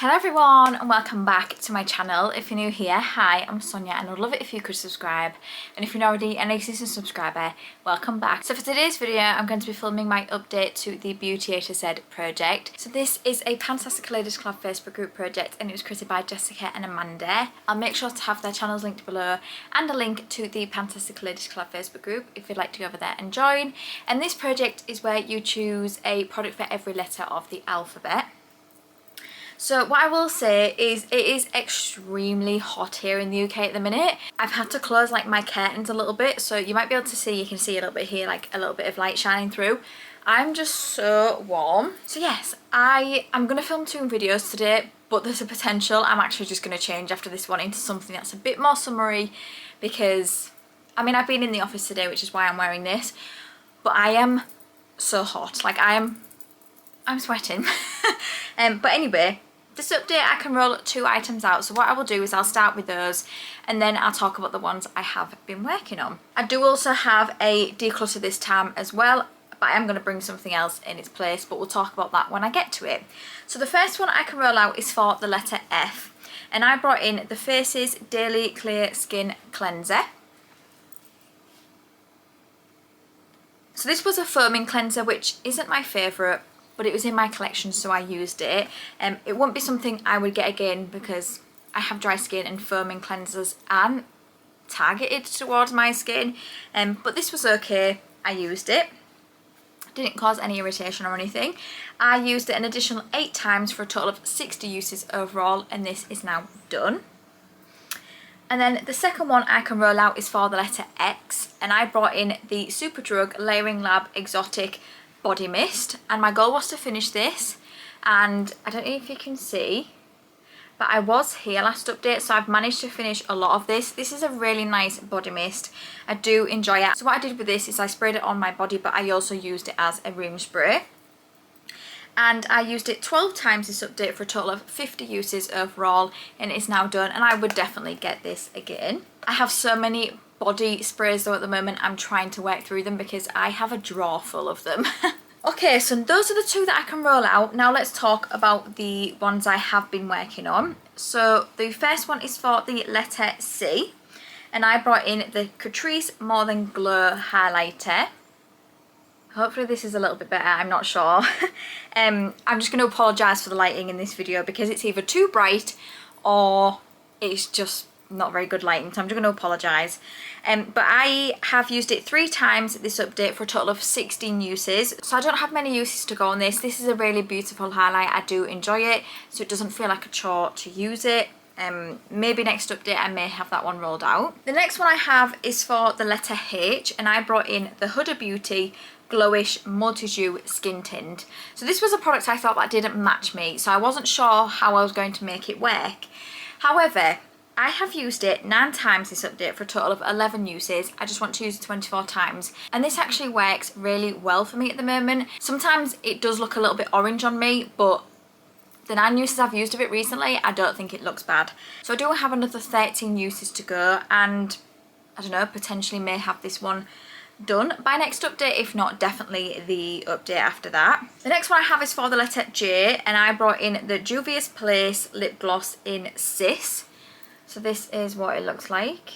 Hello everyone and welcome back to my channel. If you're new here, hi, I'm Sonia and I'd love it if you could subscribe, and if you're not already an existing subscriber, welcome back. So for today's video I'm going to be filming my update to the Beauty A to Z project. So this is a PANtastic Ladies Collab Facebook group project and it was created by Jessica and Amanda. I'll make sure to have their channels linked below and a link to the PANtastic Ladies Collab Facebook group if you'd like to go over there and join. And this project is where you choose a product for every letter of the alphabet. So what I will say is it is extremely hot here in the UK at the minute. I've had to close like my curtains a little bit, so you might be able to see, you can see a little bit here, like a little bit of light shining through. I'm just so warm. So yes, I'm going to film 2 videos today, but there's a potential I'm actually just going to change after this one into something that's a bit more summery, because I mean I've been in the office today, which is why I'm wearing this, but I am so hot, like I'm sweating. But anyway, this update I can roll 2 items out, so what I will do is I'll start with those and then I'll talk about the ones I have been working on. I do also have a declutter this time as well, but I am going to bring something else in its place, but we'll talk about that when I get to it. So the first one I can roll out is for the letter F, and I brought in the Faces Daily Clear Skin Cleanser. So this was a foaming cleanser, which isn't my favourite, but it was in my collection so I used it. It won't be something I would get again because I have dry skin and foaming cleansers aren't targeted towards my skin, but this was okay. I used it. Didn't cause any irritation or anything. I used it an additional 8 times for a total of 60 uses overall, and this is now done. And then the second one I can roll out is for the letter X, and I brought in the Superdrug Layering Lab Exotic Body Mist, and my goal was to finish this, and I don't know if you can see, but I was here last update, so I've managed to finish a lot of this. This is a really nice body mist. I do enjoy it. So what I did with this is I sprayed it on my body, but I also used it as a room spray. And I used it 12 times this update for a total of 50 uses overall, and it's now done, and I would definitely get this again. I have so many body sprays though at the moment. I'm trying to work through them because I have a drawer full of them. Okay, so those are the 2 that I can roll out. Now let's talk about the ones I have been working on. So the first one is for the letter C, and I brought in the Catrice More Than Glow Highlighter. Hopefully this is a little bit better, I'm not sure. I'm just going to apologise for the lighting in this video because it's either too bright or it's just not very good lighting, so I'm just going to apologise. But I have used it 3 times this update for a total of 16 uses, so I don't have many uses to go on this. This is a really beautiful highlight. I do enjoy it, so it doesn't feel like a chore to use it. Maybe next update I may have that one rolled out. The next one I have is for the letter H, and I brought in the Huda Beauty Glowish Multi-Dew Skin Tint. So this was a product I thought that didn't match me, so I wasn't sure how I was going to make it work. However, I have used it 9 times this update for a total of 11 uses. I just want to use it 24 times, and this actually works really well for me at the moment. Sometimes it does look a little bit orange on me, but the 9 uses I've used of it recently, I don't think it looks bad. So I do have another 13 uses to go, and I don't know, potentially may have this one done by next update, if not definitely the update after that. The next one I have is for the letter J, and I brought in the Juvia's Place Lip Gloss in Cis. So this is what it looks like.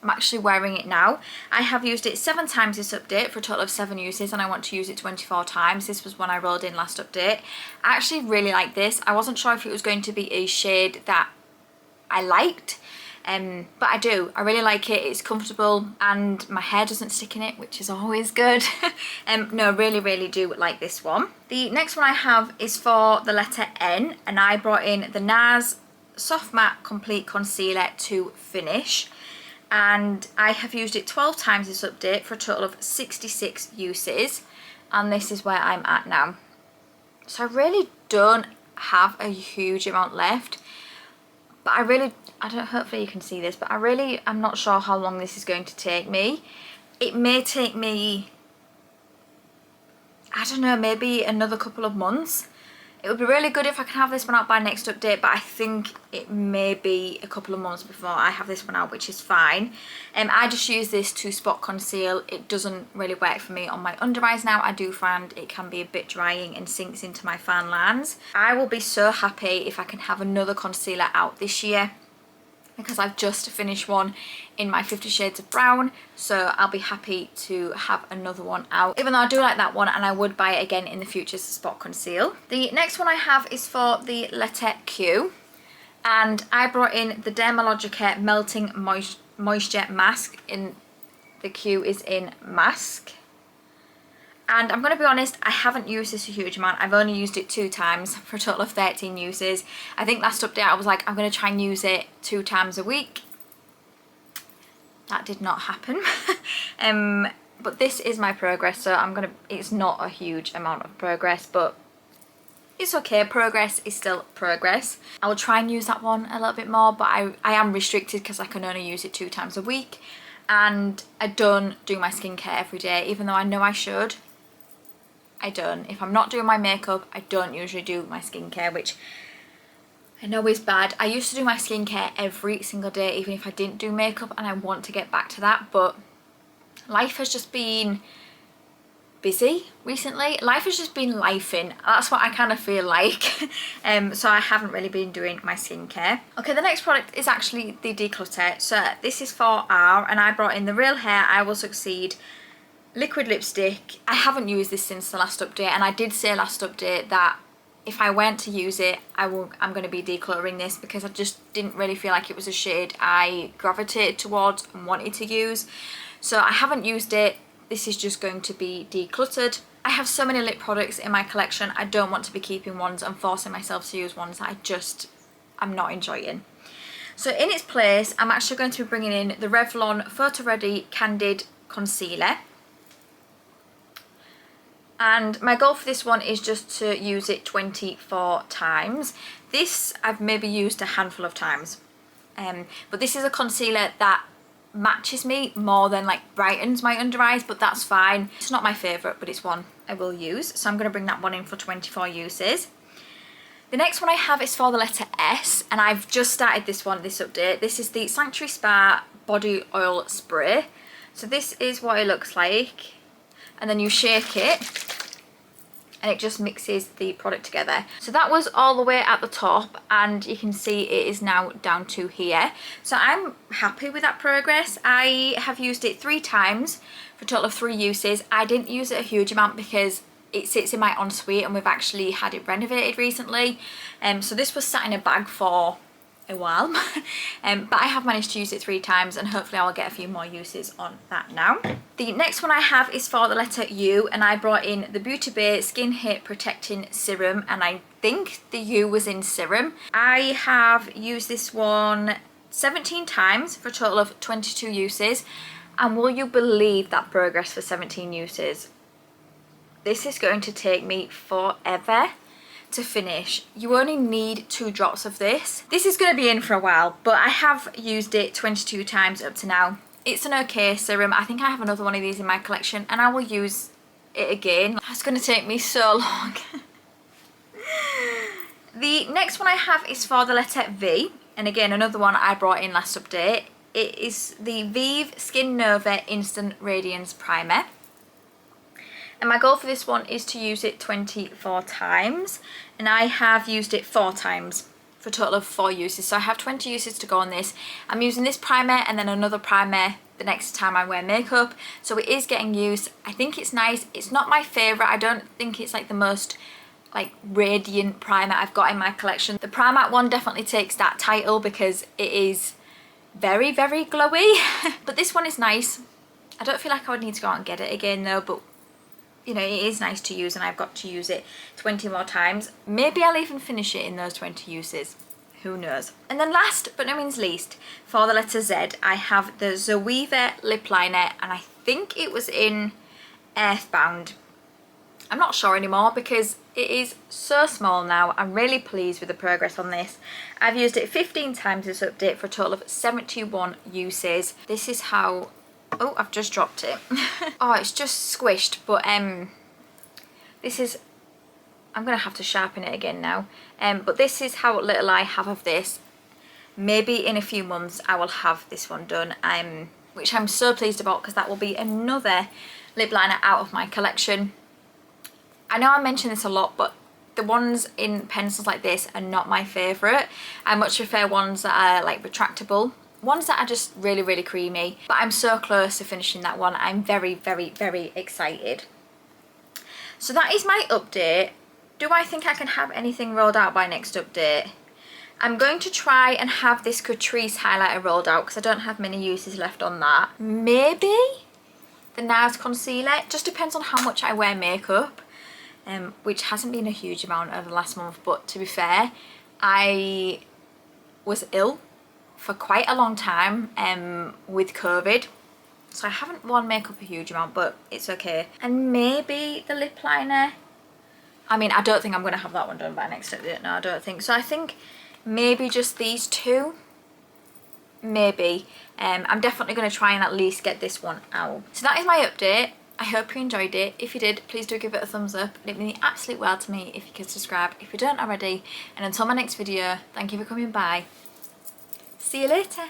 I'm actually wearing it now. I have used it 7 times this update for a total of 7 uses, and I want to use it 24 times. This was when I rolled in last update. I actually really like this. I wasn't sure if it was going to be a shade that I liked, but I do. I really like it. It's comfortable and my hair doesn't stick in it, which is always good. No, really do like this one. The next one I have is for the letter N, and I brought in the NARS Soft Matte Complete Concealer to Finish, and I have used it 12 times this update for a total of 66 uses, and this is where I'm at now. So I really don't have a huge amount left, but hopefully you can see this, but I'm not sure how long this is going to take me. It may take me, I don't know, maybe another couple of months. It would be really good if I can have this one out by next update, but I think it may be a couple of months before I have this one out, which is fine. I just use this to spot conceal. It doesn't really work for me on my under eyes now. I do find it can be a bit drying and sinks into my fan lines. I will be so happy if I can have another concealer out this year, because I've just finished one in my 50 Shades of Brown, so I'll be happy to have another one out, even though I do like that one and I would buy it again in the future to spot conceal. The next one I have is for the letter Q, and I brought in the Dermalogica Melting Moisture Mask. In the Q is in mask. And I'm going to be honest, I haven't used this a huge amount. I've only used it 2 times for a total of 13 uses. I think last update I was like, I'm going to try and use it 2 times a week. That did not happen. But this is my progress, so it's not a huge amount of progress, but it's okay. Progress is still progress. I will try and use that one a little bit more, but I am restricted because I can only use it 2 times a week. And I don't do my skincare every day, even though I know I should. I don't. If I'm not doing my makeup, I don't usually do my skincare, which I know is bad. I used to do my skincare every single day, even if I didn't do makeup, and I want to get back to that, but life has just been busy recently. Life has just been lifing. That's what I kind of feel like. So I haven't really been doing my skincare. Okay, the next product is actually the declutter. So this is for R, and I brought in the Real Hair I Will Succeed liquid lipstick. I haven't used this since the last update, and I did say last update that if I went to use it, I'm going to be decluttering this, because I just didn't really feel like it was a shade I gravitated towards and wanted to use. So I haven't used it. This is just going to be decluttered. I have so many lip products in my collection. I don't want to be keeping ones and forcing myself to use ones that I'm not enjoying. So in its place, I'm actually going to be bringing in the Revlon Photo Ready Candid Concealer. And my goal for this one is just to use it 24 times. This I've maybe used a handful of times. But this is a concealer that matches me more than like brightens my under eyes, but that's fine. It's not my favourite, but it's one I will use. So I'm going to bring that one in for 24 uses. The next one I have is for the letter S, and I've just started this one, this update. This is the Sanctuary Spa Body Oil Spray. So this is what it looks like. And then you shake it and it just mixes the product together. So that was all the way at the top, and you can see it is now down to here. So I'm happy with that progress. I have used it 3 times for a total of 3 uses. I didn't use it a huge amount because it sits in my ensuite and we've actually had it renovated recently. So this was sat in a bag for a while. But I have managed to use it 3 times, and hopefully I will get a few more uses on that now. The next one I have is for the letter U, and I brought in the Beauty Bay Skin Hit Protecting Serum, and I think the U was in serum. I have used this one 17 times for a total of 22 uses, and will you believe that progress for 17 uses? This is going to take me forever to finish. You only need 2 drops of this. This is going to be in for a while, but I have used it 22 times up to now. It's an okay serum. I think I have another one of these in my collection, and I will use it again. It's going to take me so long. The next one I have is for the letter V, and again another one I brought in last update. It is the Vive Skin Nova Instant Radiance Primer. And my goal for this one is to use it 24 times, and I have used it 4 times for a total of 4 uses. So I have 20 uses to go on this. I'm using this primer and then another primer the next time I wear makeup, so it is getting used. I think it's nice. It's not my favourite. I don't think it's like the most like radiant primer I've got in my collection. The Primark one definitely takes that title because it is very, very glowy. But this one is nice. I don't feel like I would need to go out and get it again though, but you know, it is nice to use, and I've got to use it 20 more times. Maybe I'll even finish it in those 20 uses. Who knows? And then last but no means least, for the letter Z, I have the Zoeva lip liner, and I think it was in Earthbound. I'm not sure anymore because it is so small now. I'm really pleased with the progress on this. I've used it 15 times this update for a total of 71 uses. This is how... Oh, I've just dropped it. Oh, it's just squished, but this is I'm going to have to sharpen it again now. But this is how little I have of this. Maybe in a few months I will have this one done, which I'm so pleased about, because that will be another lip liner out of my collection. I know I mention this a lot, but the ones in pencils like this are not my favourite. I much prefer ones that are like retractable, ones that are just really, really creamy. But I'm so close to finishing that one. I'm very, very, very excited. So that is my update. Do I think I can have anything rolled out by next update? I'm going to try and have this Catrice highlighter rolled out, because I don't have many uses left on that. Maybe the NARS concealer. It just depends on how much I wear makeup, which hasn't been a huge amount over the last month. But to be fair, I was ill for quite a long time with COVID. So I haven't worn makeup a huge amount, but it's okay. And maybe the lip liner. I mean, I don't think I'm going to have that one done by next update. No, I don't think. So I think maybe just these two. Maybe. I'm definitely going to try and at least get this one out. So that is my update. I hope you enjoyed it. If you did, please do give it a thumbs up. It would mean the absolute world to me if you could subscribe if you don't already. And until my next video, thank you for coming by. See you later.